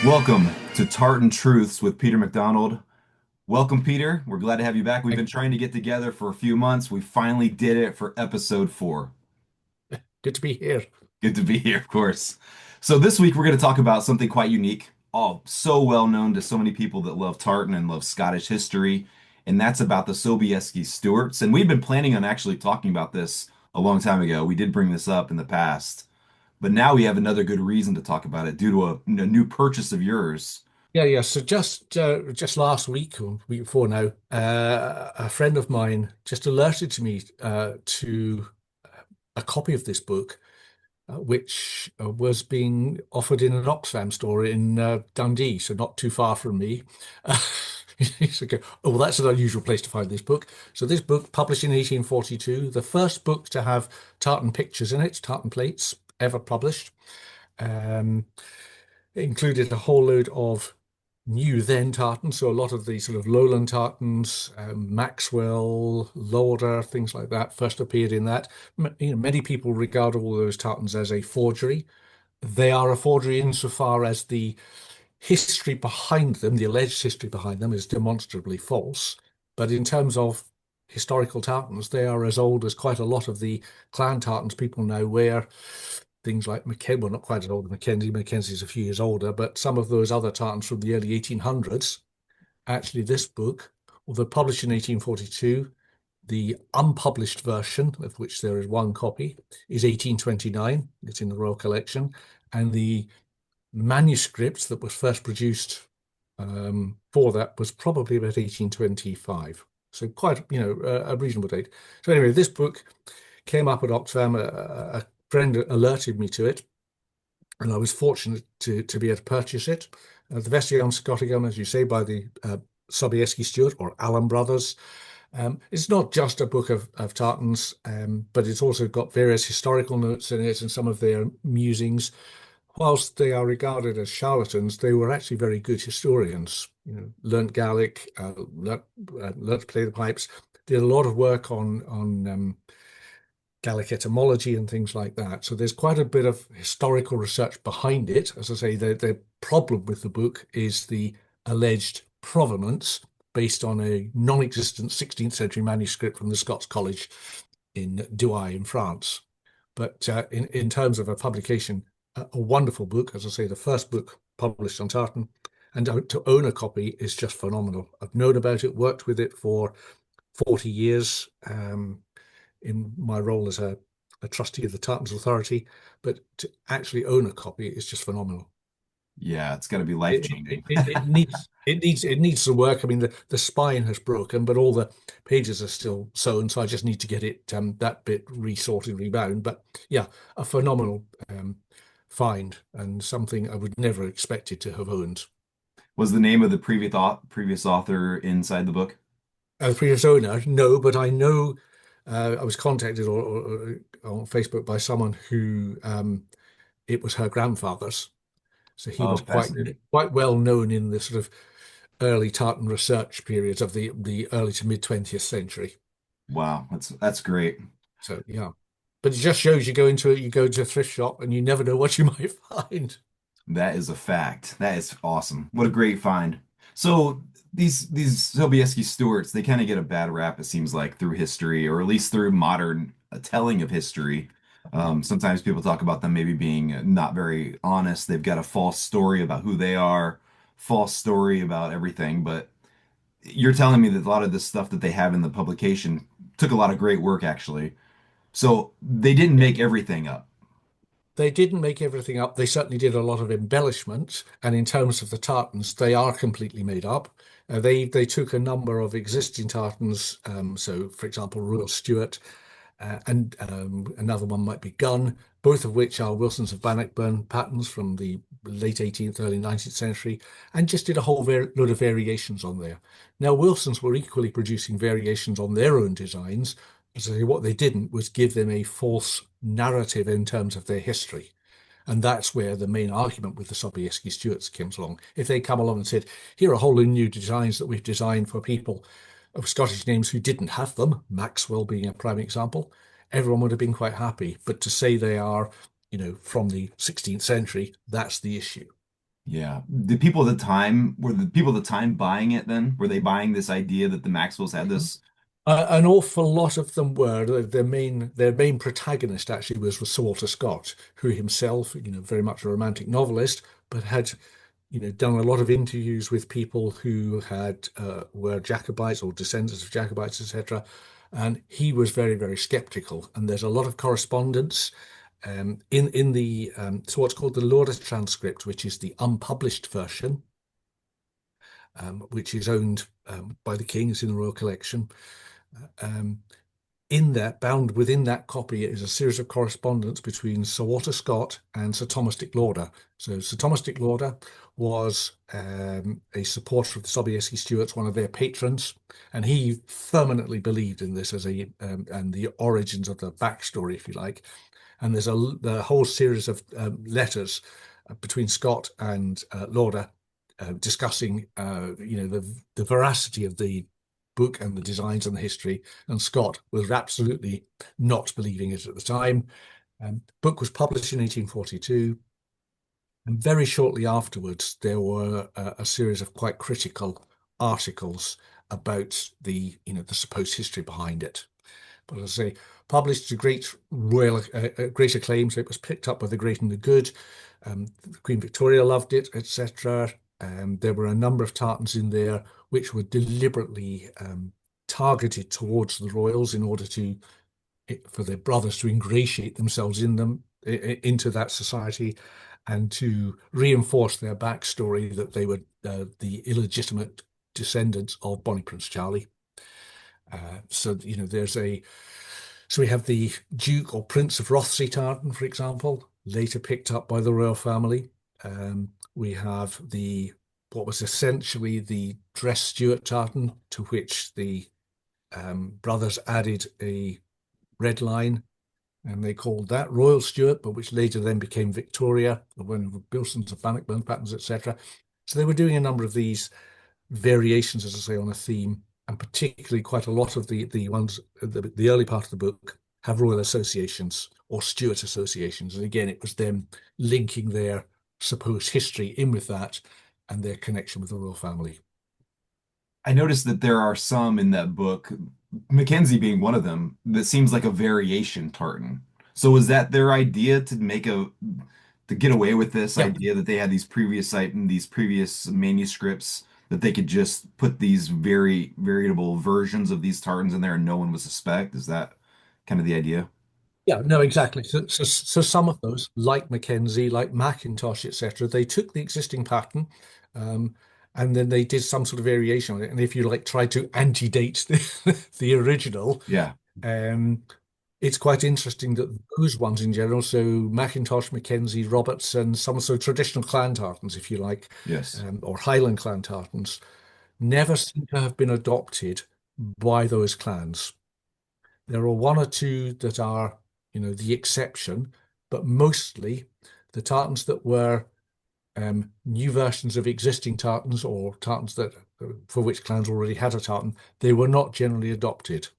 Welcome to Tartan Truths with Peter MacDonald. Welcome, Peter. We're glad to have you back. We've been trying to get together for a few months. We finally did it for episode 4. Good to be here. Good to be here, of course. So this week we're going to talk about something quite unique, all so well known to so many people that love tartan and love Scottish history, and that's about the Sobieski Stuarts. And we've been planning on actually talking about this a long time ago. We did bring this up in the past, but now we have another good reason to talk about it due to a new purchase of yours. Yeah. So just last week or week before now, a friend of mine just alerted to me to a copy of this book, which was being offered in an Oxfam store in Dundee, so not too far from me. So go, oh, well, that's an unusual place to find this book. So this book, published in 1842, the first book to have tartan pictures in it, tartan plates ever published. Um, It included a whole load of new then tartans, so a lot of the sort of lowland tartans, Maxwell, Lauder, things like that, first appeared in that. Many people regard all those tartans as a forgery. They are a forgery insofar as the history behind them, the alleged history behind them, is demonstrably false. But in terms of historical tartans, they are as old as quite a lot of the clan tartans people now wear. Things like Mackenzie, well, not quite as old as Mackenzie. Mackenzie's a few years older, but some of those other tartans from the early 1800s. Actually, this book, although published in 1842, the unpublished version, of which there is one copy, is 1829. It's in the Royal Collection. And the manuscript that was first produced for that was probably about 1825. So quite, a reasonable date. So anyway, this book came up at Oxfam. A friend alerted me to it, and I was fortunate to be able to purchase it. The Vestiarium Scoticum, as you say, by the Sobieski Stuart or Allen brothers. It's not just a book of tartans, but it's also got various historical notes in it and some of their musings. Whilst they are regarded as charlatans, they were actually very good historians. Learnt Gaelic, learnt to play the pipes, did a lot of work on Gaelic etymology and things like that. So there's quite a bit of historical research behind it. As I say, the problem with the book is the alleged provenance based on a non-existent 16th century manuscript from the Scots College in Douai in France. But in terms of a publication, a wonderful book. As I say, the first book published on tartan, and to own a copy is just phenomenal. I've known about it, worked with it for 40 years in my role as a trustee of the Tartans Authority, but to actually own a copy is just phenomenal. Yeah, it's got to be It, life-changing. it needs some work. I mean, the spine has broken, but all the pages are still sewn, so I just need to get it that bit resorted, rebound. But yeah, a phenomenal find and something I would never expected to have owned. Was the name of the previous author inside the book? The previous owner, no, but I know I was contacted or on Facebook by someone who it was her grandfather's. So he Oh, was fascinating. quite well known in the sort of early tartan research periods of the early to mid 20th century. Wow, that's great. So yeah, but it just shows you go to a thrift shop and you never know what you might find. That is a fact. That is awesome. What a great find. So these Sobieski Stuarts, they kind of get a bad rap, it seems like, through history, or at least through modern telling of history. Sometimes people talk about them maybe being not very honest. They've got a false story about who they are, false story about everything. But you're telling me that a lot of this stuff that they have in the publication took a lot of great work, actually. So they didn't make everything up. They didn't make everything up. They certainly did a lot of embellishment, and in terms of the tartans, they are completely made up. They took a number of existing tartans, so for example, Royal Stuart, and another one might be Gun, both of which are Wilsons of Bannockburn patterns from the late 18th, early 19th century, and just did a whole load of variations on there. Now, Wilsons were equally producing variations on their own designs. So what they didn't was give them a false narrative in terms of their history. And that's where the main argument with the Sobieski Stuarts comes along. If they come along and said, here are a whole new designs that we've designed for people of Scottish names who didn't have them, Maxwell being a prime example, everyone would have been quite happy. But to say they are, from the 16th century, that's the issue. Yeah. The people at the time were the people at the time buying it then? Were they buying this idea that the Maxwells had this? An awful lot of them were. Their main protagonist actually was Sir Walter Scott, who himself, very much a romantic novelist, but had, done a lot of interviews with people who had were Jacobites or descendants of Jacobites, etc. And he was very, very skeptical. And there's a lot of correspondence in the so what's called the Lauder transcript, which is the unpublished version, which is owned by the king. It's in the royal collection. Um, in that, bound within that copy, is a series of correspondence between Sir Walter Scott and Sir Thomas Dick Lauder. So Sir Thomas Dick Lauder was a supporter of the Sobieski Stuarts, one of their patrons, and he permanently believed in this as and the origins of the backstory, if you like. And there's the whole series of letters between Scott and Lauder discussing, the veracity of the book and the designs and the history. And Scott was absolutely not believing it at the time. Book was published in 1842, and very shortly afterwards, there were a series of quite critical articles about the supposed history behind it. But as I say, published to great acclaim. So it was picked up by the great and the good. Queen Victoria loved it, etc. There were a number of tartans in there which were deliberately targeted towards the royals in order for their brothers to ingratiate themselves into that society, and to reinforce their backstory that they were the illegitimate descendants of Bonnie Prince Charlie. So we have the Duke or Prince of Rothesay tartan, for example, later picked up by the royal family. We have what was essentially the dress Stuart tartan, to which the brothers added a red line, and they called that Royal Stuart, but which later then became Victoria, when Bilsons of Bannockburn patterns, etc. So they were doing a number of these variations, as I say, on a theme, and particularly quite a lot of the ones the early part of the book have royal associations or Stuart associations, and again, it was them linking their supposed history in with that and their connection with the royal family. I noticed that there are some in that book, Mackenzie being one of them, that seems like a variation tartan. So was that their idea to get away with this Yeah, idea that they had these previous manuscripts that they could just put these very variable versions of these tartans in there and no one would suspect? Is that kind of the idea? yeah, no, exactly. So some of those, like Mackenzie, like Macintosh, etc., they took the existing pattern, um, and then they did some sort of variation on it. And if you like, try to antedate the original, Yeah. um, it's quite interesting that those ones in general, so Macintosh, Mackenzie, Robertson, some so traditional clan tartans, if you like, Yes. or Highland clan tartans, never seem to have been adopted by those clans. There are one or two that are, the exception, but mostly the tartans that were new versions of existing tartans, or tartans that for which clans already had a tartan, they were not generally adopted.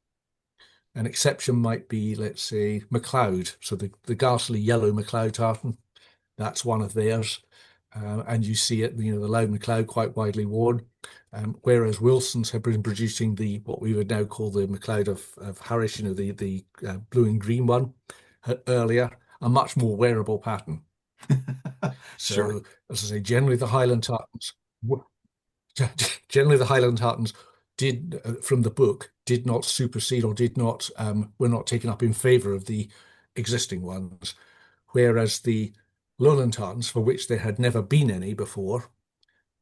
An exception might be, let's say, MacLeod. So the ghastly yellow MacLeod tartan, that's one of theirs. And you see it, the loud MacLeod quite widely worn. Whereas Wilson's have been producing what we would now call the MacLeod of Harris, the blue and green one earlier, a much more wearable pattern. Sure. So, as I say, generally the Highland tartans generally the Highland Tartans did from the book did not supersede or did not were not taken up in favor of the existing ones, whereas the Lowland Tartans, for which there had never been any before,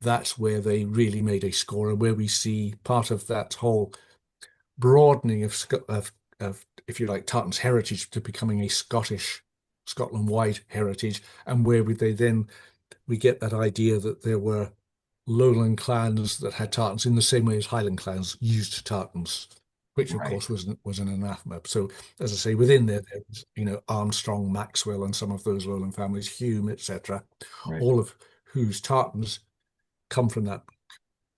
that's where they really made a score, and where we see part of that whole broadening of if you like, Tartan's heritage to becoming a Scotland-wide heritage, and where we get that idea that there were lowland clans that had tartans in the same way as Highland clans used tartans, which of Right. course was an anathema. So, as I say, within there's Armstrong, Maxwell, and some of those lowland families, Hume, etc., Right. all of whose tartans come from that.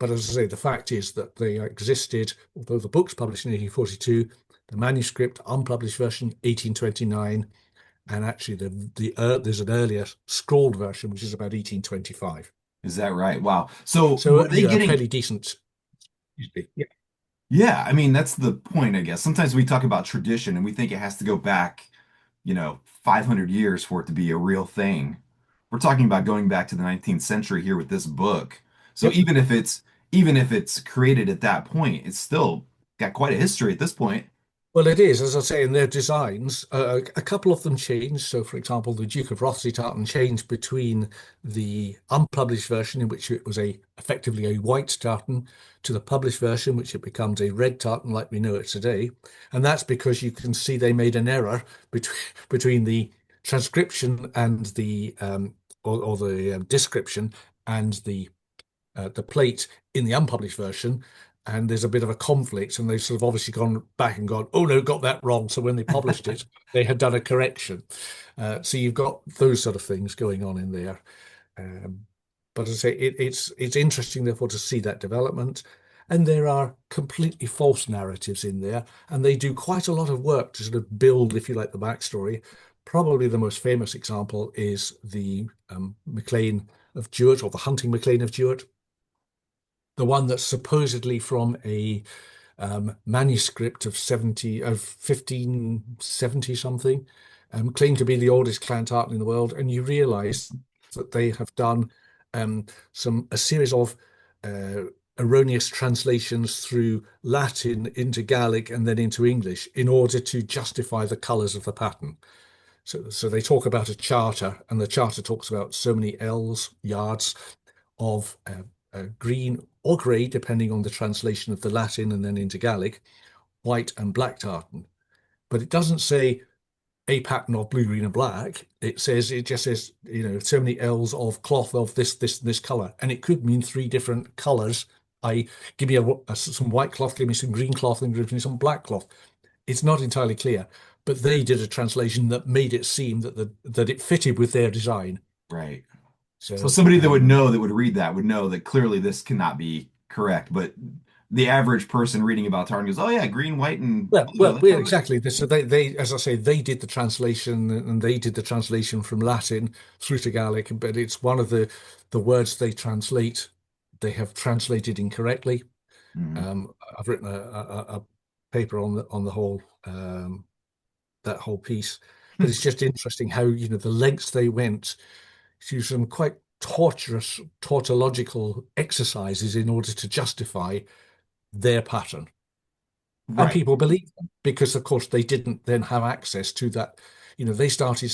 But as I say, the fact is that they existed, although the book's published in 1842, the manuscript, unpublished version, 1829, and actually there's an earlier scrawled version, which is about 1825. Is that right? Wow. So So, were they a getting, fairly decent. Usually. Yeah. yeah, I mean, that's the point, I guess. Sometimes we talk about tradition and we think it has to go back, 500 years for it to be a real thing. We're talking about going back to the 19th century here with this book. So Yep. even if it's created at that point, it's still got quite a history at this point. Well, it is, as I say, in their designs, a couple of them changed. So, for example, the Duke of Rothesay tartan changed between the unpublished version, in which it was effectively a white tartan, to the published version, which it becomes a red tartan like we know it today. And that's because you can see they made an error between the transcription and or the description and the plate in the unpublished version, and there's a bit of a conflict, and they've sort of obviously gone back and gone, oh no, got that wrong. So when they published it, they had done a correction. So you've got those sort of things going on in there. Um, but as I say, it's interesting, therefore, to see that development. And there are completely false narratives in there, and they do quite a lot of work to sort of build, if you like, the backstory. Probably the most famous example is the MacLean of Jewett, or the hunting MacLean of Jewett, the one that's supposedly from a manuscript of 1570 something, claimed to be the oldest clan tartan in the world, and you realise that they have done a series of uh, erroneous translations through Latin into Gaelic and then into English in order to justify the colours of the pattern. So they talk about a charter, and the charter talks about so many ells, yards of green or grey, depending on the translation of the Latin and then into Gaelic, white and black tartan. But it doesn't say a pattern of blue, green, and black. It just says, so many ells of cloth of this color. And it could mean three different colors. Give me some white cloth, give me some green cloth, and give me some black cloth. It's not entirely clear, but they did a translation that made it seem that it fitted with their design. Right. So So, somebody that would know, that would read that, would know that clearly this cannot be correct. But the average person reading about Tarn goes, "Oh yeah, green, white, and blue. I like Well, that. exactly. So as I say, they did the translation, and they did the translation from Latin through to Gaelic. But it's one of the words they translate. They have translated incorrectly. Mhm. I've written a paper on the whole that whole piece, but it's just interesting how the lengths they went to some quite torturous tautological exercises in order to justify their pattern. And Right. people believe them because, of course, they didn't then have access to that. They started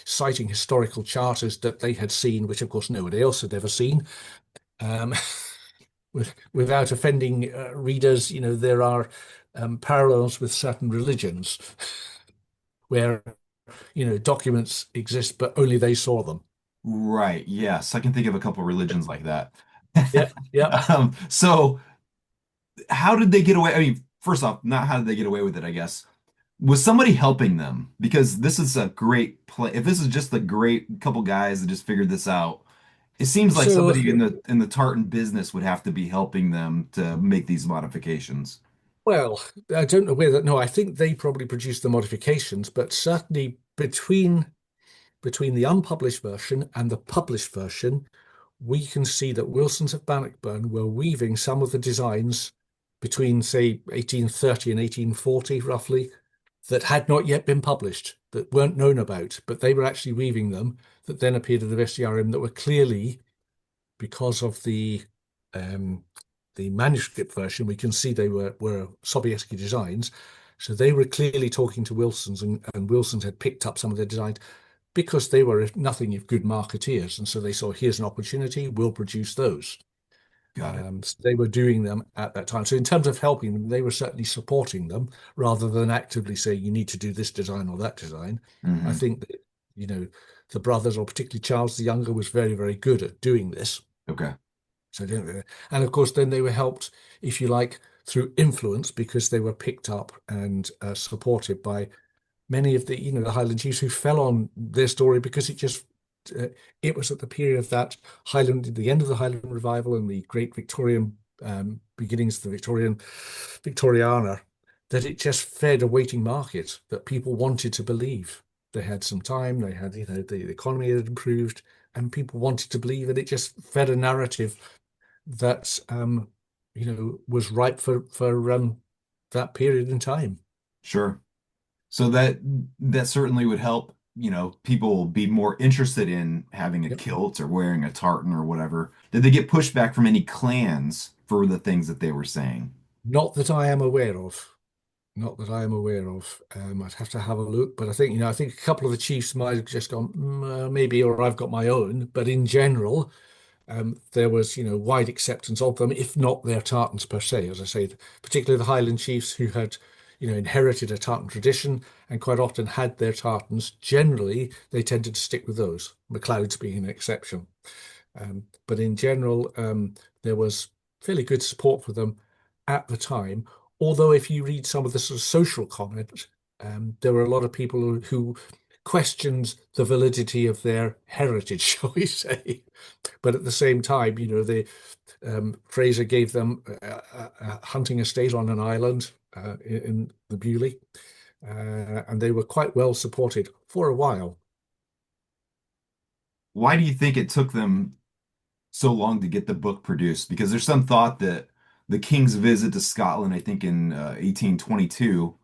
citing historical charters that they had seen, which, of course, nobody else had ever seen. Um, without offending readers, there are parallels with certain religions where, documents exist, but only they saw them. Right. Yes, I can think of a couple religions like that. Yeah, yeah. So how did they get away? I mean, first off, not how did they get away with it, I guess. Was somebody helping them? Because this is a great play. If this is just a great couple guys that just figured this out, it seems like So, somebody in the tartan business would have to be helping them to make these modifications. well, I don't know whether, no, I think they probably produced the modifications, but certainly between the unpublished version and the published version, we can see that Wilsons of Bannockburn were weaving some of the designs between, say, 1830 and 1840, roughly, that had not yet been published, that weren't known about, but they were actually weaving them, that then appeared in the Vestiarium, that were clearly, because of um, the manuscript version, we can see they were Sobieski designs. So they were clearly talking to Wilsons, and Wilsons had picked up some of their designs because they were nothing if good marketeers. And so they saw, here's an opportunity, we'll produce those. Got it. So they were doing them at that time. So in terms of helping them, they were certainly supporting them rather than actively saying, you need to do this design or that design. I Hmm. think that, you know, the brothers, or particularly Charles the Younger, was very, very good at doing this. Okay. So, and of course, then they were helped, if you like, through influence, because they were picked up and supported by many of the Highland chiefs who fell on their story because uh, it was at the period of that the end of the Highland revival and the great Victorian beginnings of the Victoriana, that it just fed a waiting market that people wanted to believe. They had some time, they had, the economy had improved, and people wanted to believe, and it just fed a narrative that was ripe for that period in time. Sure. So that certainly would help, people be more interested in having a Yep. kilt or wearing a tartan or whatever. Did they get pushback from any clans for the things that they were saying? Not that I am aware of. Not that I am aware of. I'd have to have a look, but I think a couple of the chiefs might have just gone, maybe, or I've got my own. But in general, there was, wide acceptance of them, if not their tartans per se. As I say, particularly the Highland chiefs who had, inherited a tartan tradition and quite often had their tartans. Generally, they tended to stick with those. MacLeod's being an exception. But in general, there was fairly good support for them at the time. Although, if you read some of the sort of social comment, there were a lot of people who questioned the validity of their heritage, shall we say. But at the same time, Fraser gave them a hunting estate on an island in the Bewley, and they were quite well supported for a while. Why do you think it took them so long to get the book produced? Because there's some thought that the king's visit to Scotland, I think in 1822,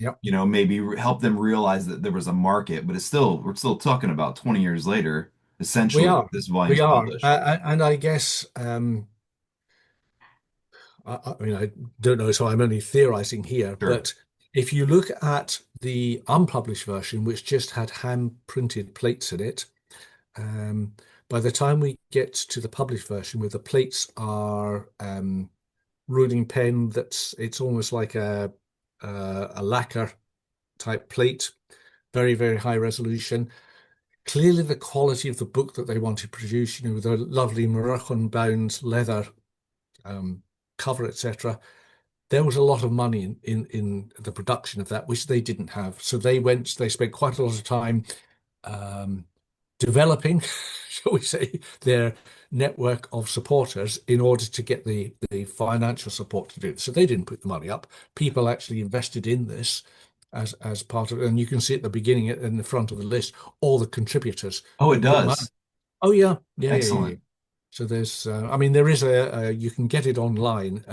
Yep. maybe helped them realize that there was a market, but we're still talking about 20 years later, We essentially, are. this We volume's are. published. And I guess, I mean, I don't know, so I'm only theorizing here, Sure. but if you look at the unpublished version, which just had hand printed plates in it, um, by the time we get to the published version, where the plates are ruling pen, it's almost like a lacquer type plate, very, very high resolution. Clearly, the quality of the book that they wanted to produce, with a lovely Moroccan bound leather um, cover, etc. There was a lot of money in the production of that, which they didn't have. So they spent quite a lot of time um, developing, shall we say, their network of supporters in order to get the financial support to do it. So they didn't put the money up. People actually invested in this as part of it. And you can see at the beginning, in the front of the list, all the contributors Oh, it who put money. does. Oh yeah, yeah, yeah, yeah. Yeah. Excellent. So I mean, there is you can get it online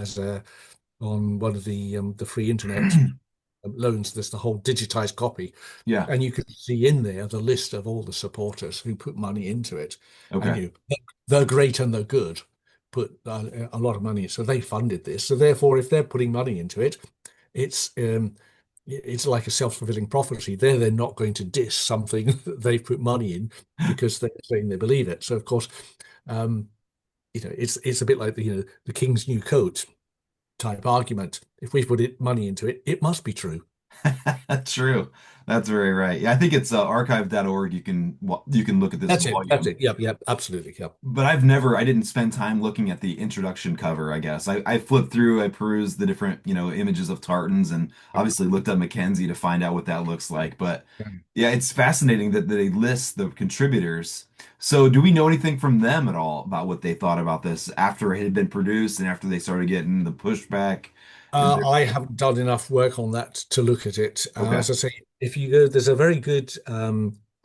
on one of the free internet loans. There's the whole digitized copy, Yeah. and you can see in there the list of all the supporters who put money into it. And Okay. the great and the good put a lot of money. So they funded this. So therefore, if they're putting money into it, it's um, it's like a self-fulfilling prophecy. They're not going to diss something that they've put money in because they're saying they believe it. So of course, um, it's a bit like the king's new coat type argument. If we put money into it, it must be true. True. That's very right. Yeah, I think it's archive.org. You can look at this That's it. That's volume. it. Yep. Yep. Absolutely. Yep. But I didn't spend time looking at the introduction cover, I guess. I flipped through, I perused the different, images of tartans and Yep. obviously looked up Mackenzie to find out what that looks like. But Yeah. yeah, it's fascinating that they list the contributors. So do we know anything from them at all about what they thought about this after it had been produced and after they started getting the pushback? Is there I haven't done enough work on that to look at it. okay. As I say, if you go, there's a very good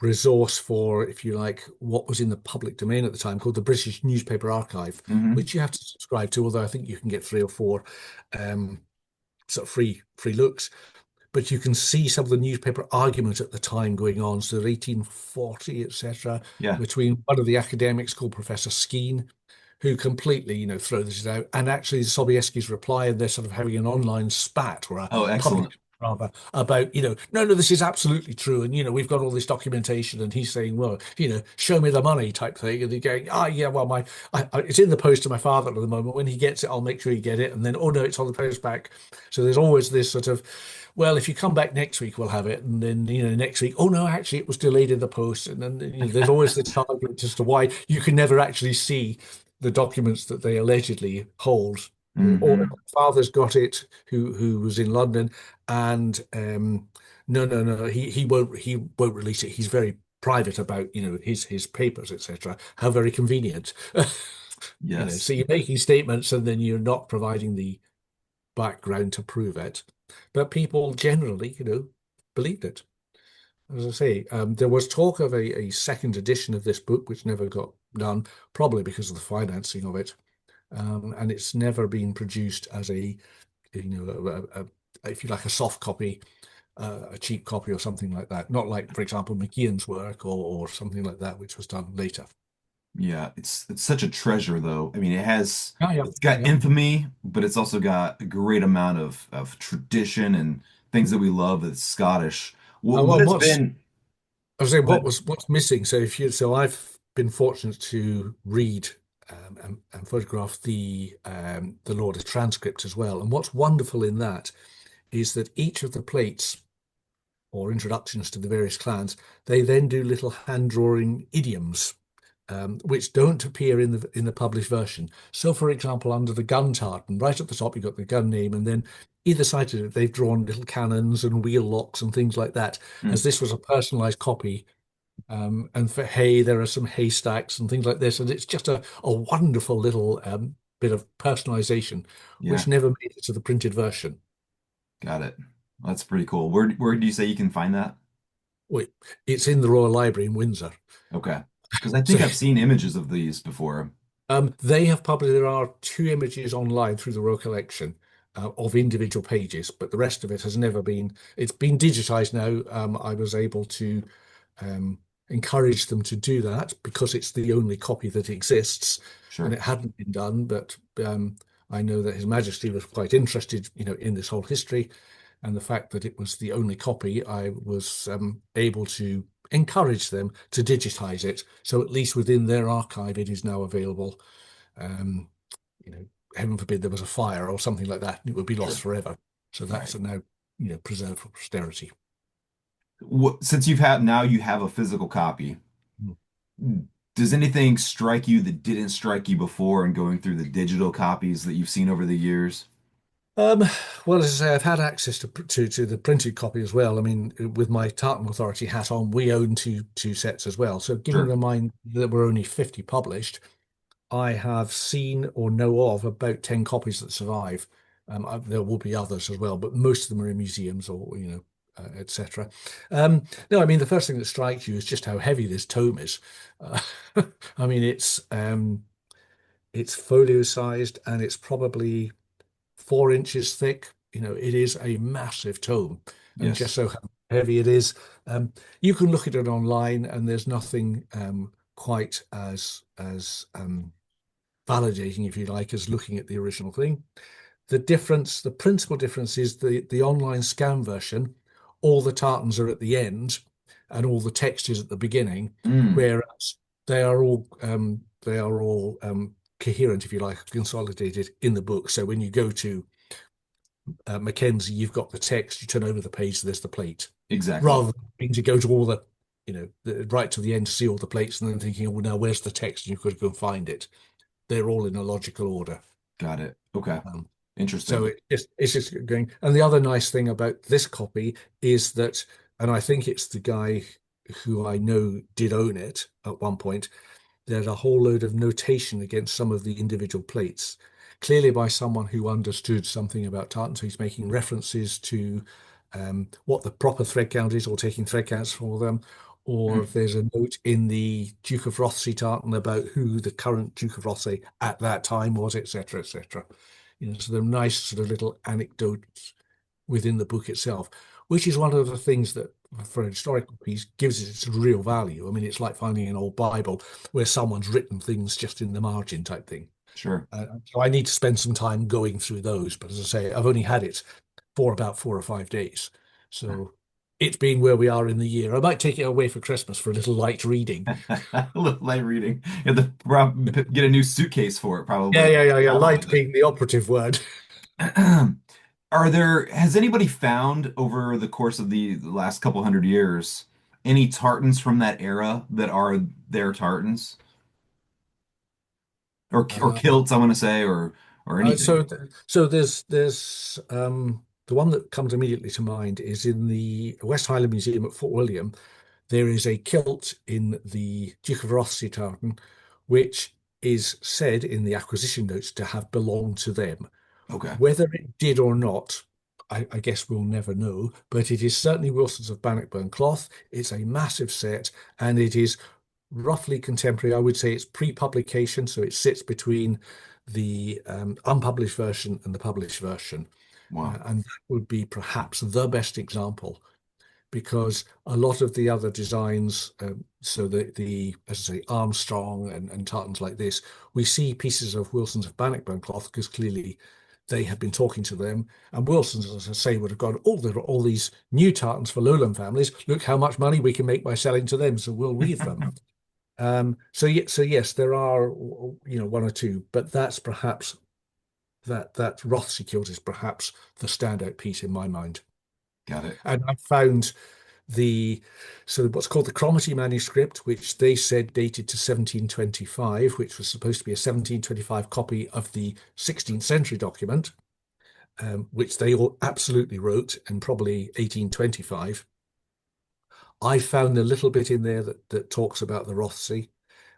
resource for, if you like, what was in the public domain at the time called the British Newspaper Archive, Hmm. which you have to subscribe to, although I think you can get three or four um, sort of free looks. But you can see some of the newspaper argument at the time going on, so 1840, etc., Yeah. between one of the academics called Professor Skene, who completely, throws it out, and actually Sobieski's reply, and they're sort of having an online spat or a Oh, public excellent. rather about, no, no, this is absolutely true, and we've got all this documentation, and he's saying, well, show me the money type thing, and they're going, yeah, well, it's in the post to my father at the moment. When he gets it, I'll make sure you get it, and then, oh no, it's on the post back. So there's always this sort of, well, if you come back next week, we'll have it. And then, next week, oh no, actually, it was delayed in the post. And then, there's always this argument as to why you can never actually see the documents that they allegedly hold. Or Hmm. father's got it, who was in London, and no, no, no, he won't release it. He's very private about his papers, etc. How very convenient. Yes. So you're making statements and then you're not providing the background to prove it. But people generally, believed it. as I say, there was talk of a second edition of this book, which never got done, probably because of the financing of it. And it's never been produced as if you like, a soft copy, a cheap copy or something like that. Not like, for example, McKeon's work or something like that, which was done later. Yeah, it's such a treasure though. I mean, Oh, yeah, it's got yeah. infamy, but it's also got a great amount of tradition and things that we love that's Scottish. What Well, has been I was saying, what what's missing? So I've been fortunate to read and photograph the Lauder transcript as well. And what's wonderful in that is that each of the plates or introductions to the various clans, they then do little hand drawing idioms, which don't appear in the published version. So, for example, under the gun tartan, right at the top, you've got the gun name, and then either side of it, they've drawn little cannons and wheel locks and things like that. As mm, this was a personalized copy, and for hay, there are some haystacks and things like this, and it's just a wonderful little bit of personalization, which yeah, never made it to the printed version. got it. That's pretty cool. Where do you say you can find that? Wait, it's in the Royal Library in Windsor. Okay. Because I So think I've seen images of these before. they have published, there are two images online through the Royal Collection of individual pages, but the rest of it has never been, it's been digitized now. I was able to um, encourage them to do that because it's the only copy that exists and Sure. it hadn't been done. But I know that His Majesty was quite interested, in this whole history and the fact that it was the only copy. I was able to encourage them to digitize it. So at least within their archive, it is now available. Um, you know, heaven forbid there was a fire or something like that, it would be lost Sure. forever. So that's Right. now, preserved for posterity. Since you've had now you have a physical copy, does anything strike you that didn't strike you before in going through the digital copies that you've seen over the years? Um, well, as I say, I've had access to the printed copy as well. I mean, with my Tartan Authority hat on, we own two sets as well. So, given Sure. in mind that were only 50 published, I have seen or know of about 10 copies that survive. There will be others as well, but most of them are in museums or, etc. No, I mean, the first thing that strikes you is just how heavy this tome is. Uh, I mean, it's folio sized and it's probably 4 inches thick. It is a massive tome, and just Yes. so heavy it is. You can look at it online, and there's nothing quite as validating, if you like, as looking at the original thing. The principal difference is the online scan version. All the tartans are at the end, and all the text is at the beginning, Mm, whereas they are all coherent, if you like, consolidated in the book. So when you go to Mackenzie, you've got the text, you turn over the page, there's the plate, exactly. rather than having to go to all right to the end to see all the plates and then thinking, oh, now where's the text? And you've got to go and find it. They're all in a logical order. Got it. Okay. Um, so Interesting. it's just going. And the other nice thing about this copy is that, and I think it's the guy who I know did own it at one point, there's a whole load of notation against some of the individual plates, clearly by someone who understood something about tartan. So he's making references to what the proper thread count is, or taking thread counts for them. Or Mm, if there's a note in the Duke of Rothesay tartan about who the current Duke of Rothesay at that time was, etc., etc. So they're nice sort of little anecdotes within the book itself, which is one of the things that, for a historical piece, gives it its real value. I mean, it's like finding an old Bible where someone's written things just in the margin type thing. sure. So I need to spend some time going through those. But as I say, I've only had it for about 4 or 5 days. So it's been where we are in the year. I might take it away for Christmas for a little light reading. A little light reading. You have to get a new suitcase for it, Yeah, probably. yeah, yeah, yeah. Travel Light with being the operative word. it. Has anybody found over the course of the last couple hundred years any tartans from that era that are their tartans? Or Uh, kilts, I want to say, or Uh, anything. so, so there's the one that comes immediately to mind is in the West Highland Museum at Fort William. There is a kilt in the Duke of Rothesay tartan, which is said in the acquisition notes to have belonged to them. Okay. Whether it did or not, I guess we'll never know, but it is certainly Wilson's of Bannockburn cloth. It's a massive set, and it is roughly contemporary. I would say it's pre-publication, so it sits between the unpublished version and the published version. Wow. And that would be perhaps the best example because a lot of the other designs, so the as I say, Armstrong and tartans like this, we see pieces of Wilson's of Bannockburn cloth because clearly they have been talking to them. And Wilson's, as I say, would have gone, oh, there are all these new tartans for lowland families. Look how much money we can make by selling to them, so we'll weave them. So yes, there are one or two, but that's perhaps that Rothsey kilt is perhaps the standout piece in my mind. Got it. And I found the so what's called the Cromarty manuscript, which they said dated to 1725, which was supposed to be a 1725 copy of the 16th century document, which they all absolutely wrote, and probably 1825. I found a little bit in there that talks about the Rothsey.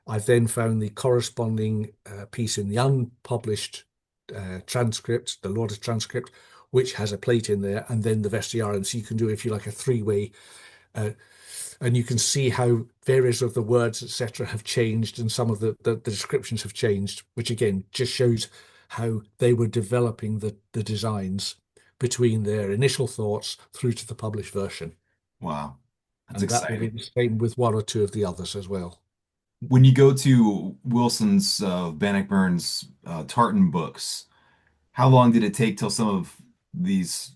I've then found the corresponding piece in the unpublished transcript, the Lauder's transcript, which has a plate in there, and then the Vestiarium. So you can do, if you like, a three-way, uh, and you can see how various of the words, etc., have changed, and some of the descriptions have changed, which again just shows how they were developing the designs between their initial thoughts through to the published version. Wow. That's And that will be exciting. the same with one or two of the others as well. When you go to Wilson's Bannockburn's tartan books, how long did it take till some of these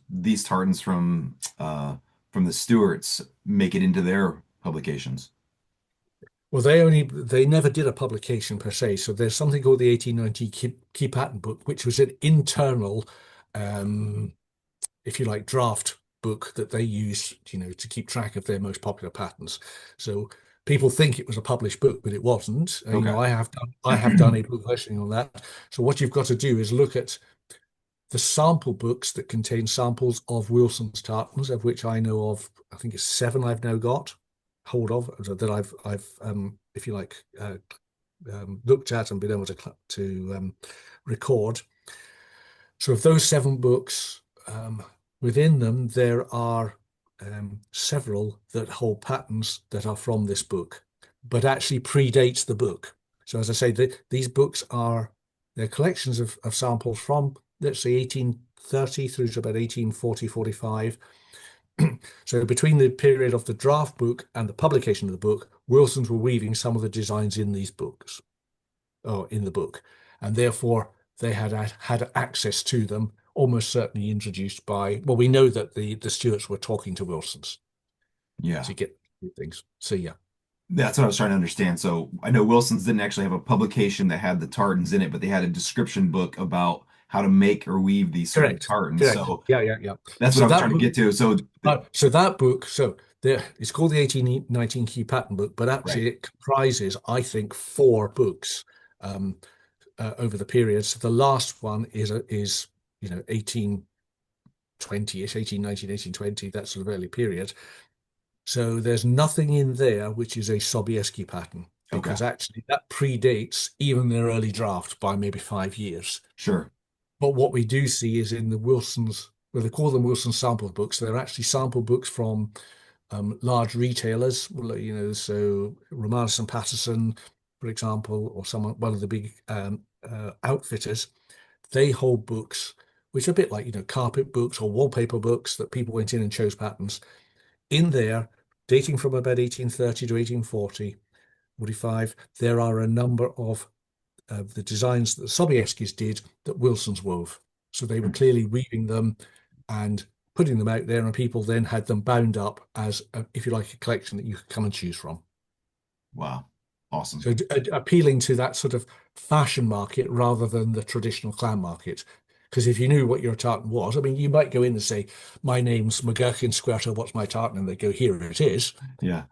tartans from the Stuarts make it into their publications? Well, they never did a publication per se. So there's something called the 1890 Key Pattern Book, which was an internal, um, if you like, draft book that they used, to keep track of their most popular patterns. So people think it was a published book, but it wasn't. Okay. I have done a book versioning on that. So what you've got to do is look at the sample books that contain samples of Wilson's tartans, of which I know of, I think it's seven I've now got hold of that I've if you like, looked at and been able to record. So of those seven books, within them there are several that hold patterns that are from this book, but actually predates the book. So as I say, these books are they're collections of samples from, let's say, 1830 through to about 1840, 45. So between the period of the draft book and the publication of the book, Wilsons were weaving some of the designs in these books, or in the book, and therefore they had access to them, almost certainly introduced by, well, we know that the Stuarts were talking to Wilsons Yeah. to get things. So yeah, That's what I was trying to understand. So I know Wilson's didn't actually have a publication that had the tartans in it, but they had a description book about how to make or weave these certain correct, tartans. correct. So Yeah, yeah, yeah. that's what So I was that trying to book, get to. So so that book, so there, it's called the 1819 Key Pattern Book, but right. actually it comprises, I think, four books. Um, over the period. So the last one is 1820-ish, 1819, 1820, that sort of early period. So there's nothing in there which is a Sobieski pattern Okay. because actually that predates even their early draft by maybe 5 years. Sure. But what we do see is in the Wilson's, well, they call them Wilson sample books. They're actually sample books from large retailers, so Romanus and Patterson, for example, or one of the big outfitters. They hold books which are a bit like, carpet books or wallpaper books that people went in and chose patterns. In there, dating from about 1830 to 1840, 45, there are a number of the designs that the Sobieskis did that Wilson's wove. So they were clearly weaving them and putting them out there, and people then had them bound up as, if you like, a collection that you could come and choose from. Wow. Awesome. So appealing to that sort of fashion market rather than the traditional clan market. Because if you knew what your tartan was, I mean, you might go in and say, "My name's McGurkin Squirter. What's my tartan?" And they go, "Here it is." Yeah.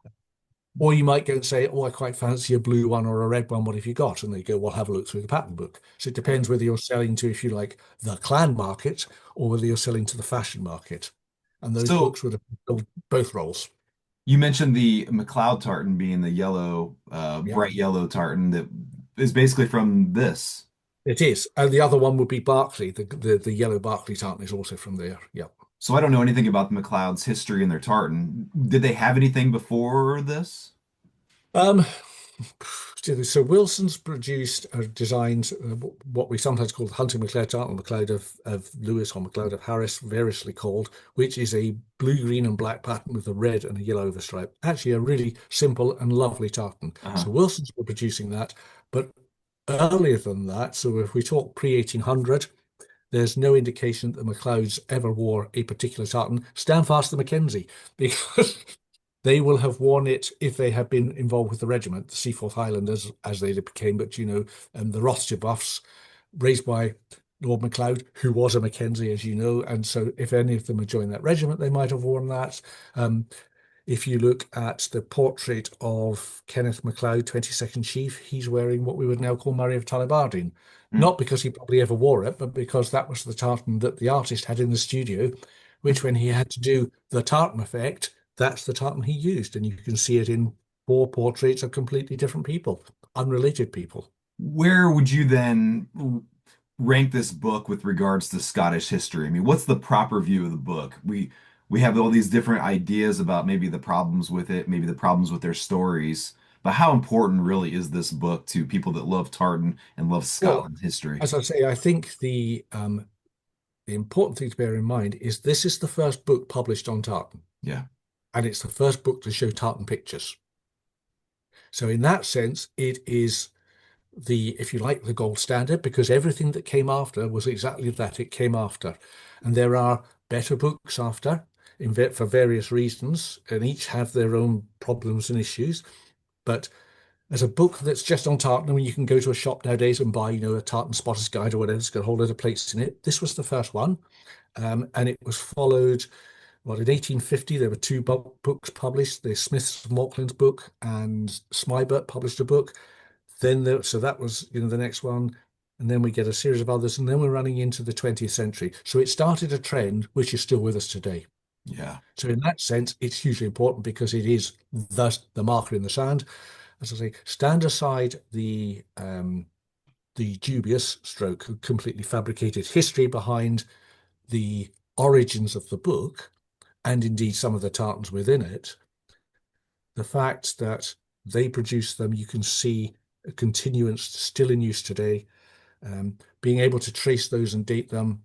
Or you might go and say, "Oh, I quite fancy a blue one or a red one. What have you got?" And they go, "Well, have a look through the pattern book." So it Right. depends whether you're selling to, if you like, the clan market or whether you're selling to the fashion market. And those So books would have filled both roles. you mentioned the McLeod tartan being the yellow, Yeah, bright yellow tartan that is basically from this. it is. And the other one would be Barclay. The yellow Barclay tartan is also from there. Yeah. So I don't know anything about the MacLeod's history and their tartan. Did they have anything before this? Um, so Wilson's produced designed what we sometimes call the Hunting MacLeod tartan, MacLeod of Lewis or MacLeod of Harris, variously called, which is a blue, green, and black pattern with a red and a yellow overstripe. Actually, a really simple and lovely tartan. Uh-huh. So Wilson's were producing that, but earlier than that, so if we talk pre-1800, there's no indication that the MacLeods ever wore a particular tartan. Stand fast the Mackenzie, because they will have worn it if they have been involved with the regiment, the Seaforth Highlanders, as they became, but the Rothschild Buffs, raised by Lord MacLeod, who was a Mackenzie, as you know, and so if any of them had joined that regiment, they might have worn that. Um, if you look at the portrait of Kenneth MacLeod, 22nd Chief, he's wearing what we would now call Murray of Tullibardine. Hmm. Not because he probably ever wore it, but because that was the tartan that the artist had in the studio, which when he had to do the tartan effect, that's the tartan he used. And you can see it in four portraits of completely different people, unrelated people. Where would you then rank this book with regards to Scottish history? I mean, what's the proper view of the book? We have all these different ideas about maybe the problems with it, maybe the problems with their stories, but how important really is this book to people that love Tartan and love Well, Scotland's history? as I say, I think the important thing to bear in mind is this is the first book published on tartan, Yeah. and it's the first book to show tartan pictures. So in that sense, it is if you like, the gold standard, because everything that came after was exactly that. It came after. And there are better books after for various reasons, and each have their own problems and issues. But as a book that's just on tartan, I mean, you can go to a shop nowadays and buy, a tartan spotter's guide or whatever. It's got a whole load of plates in it. This was the first one. And it was followed, well, in 1850, there were two books published. The Smiths of Malkland's book and Smybert published a book. So that was, the next one. And then we get a series of others. And then we're running into the 20th century. So it started a trend which is still with us today. Yeah. So in that sense, it's hugely important because it is thus the marker in the sand. As I say, stand aside the dubious stroke, completely fabricated history behind the origins of the book, and indeed some of the tartans within it. The fact that they produce them, you can see a continuance still in use today. Being able to trace those and date them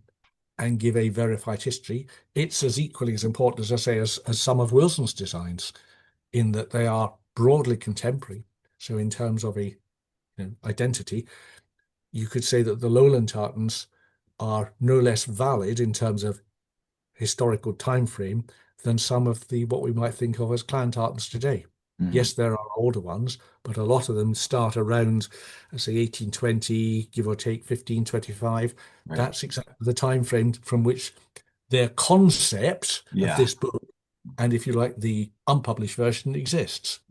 and give a verified history, it's as equally as important, as I say, as some of Wilson's designs, in that they are broadly contemporary. So in terms of a identity, you could say that the lowland tartans are no less valid in terms of historical time frame than some of the what we might think of as clan tartans today. Hmm. Yes, there are older ones, but a lot of them start around, let's say, 1820, give or take 1525. Right. That's exactly the time frame from which their concept of Yeah. this book, and if you like, the unpublished version exists.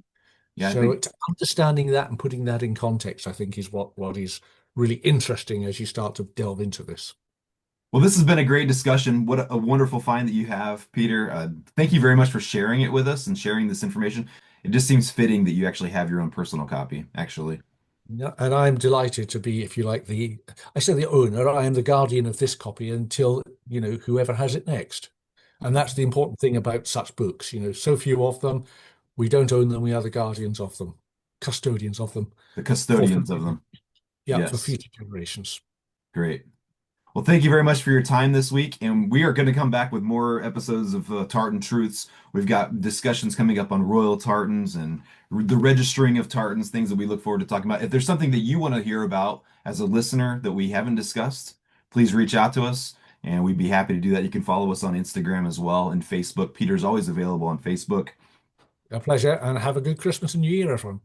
Yeah, I So think. it's understanding that and putting that in context, I think, is what is really interesting as you start to delve into this. Well, this has been a great discussion. What a wonderful find that you have, Peter. Thank you very much for sharing it with us and sharing this information. It just seems fitting that you actually have your own personal copy, actually. Yeah, and I'm delighted to be, if you like, I say the owner, I am the guardian of this copy until, whoever has it next. And that's the important thing about such books, so few of them. We don't own them, we are the guardians of them, custodians of them The for, custodians of them. yeah, for Yes. future generations. Great. Well, thank you very much for your time this week, and we are going to come back with more episodes of Tartan Truths. We've got discussions coming up on royal tartans and the registering of tartans, things that we look forward to talking about. If there's something that you want to hear about as a listener that we haven't discussed, please reach out to us, and we'd be happy to do that. You can follow us on Instagram as well and Facebook. Peter's always available on Facebook. A pleasure, and have a good Christmas and New Year, everyone.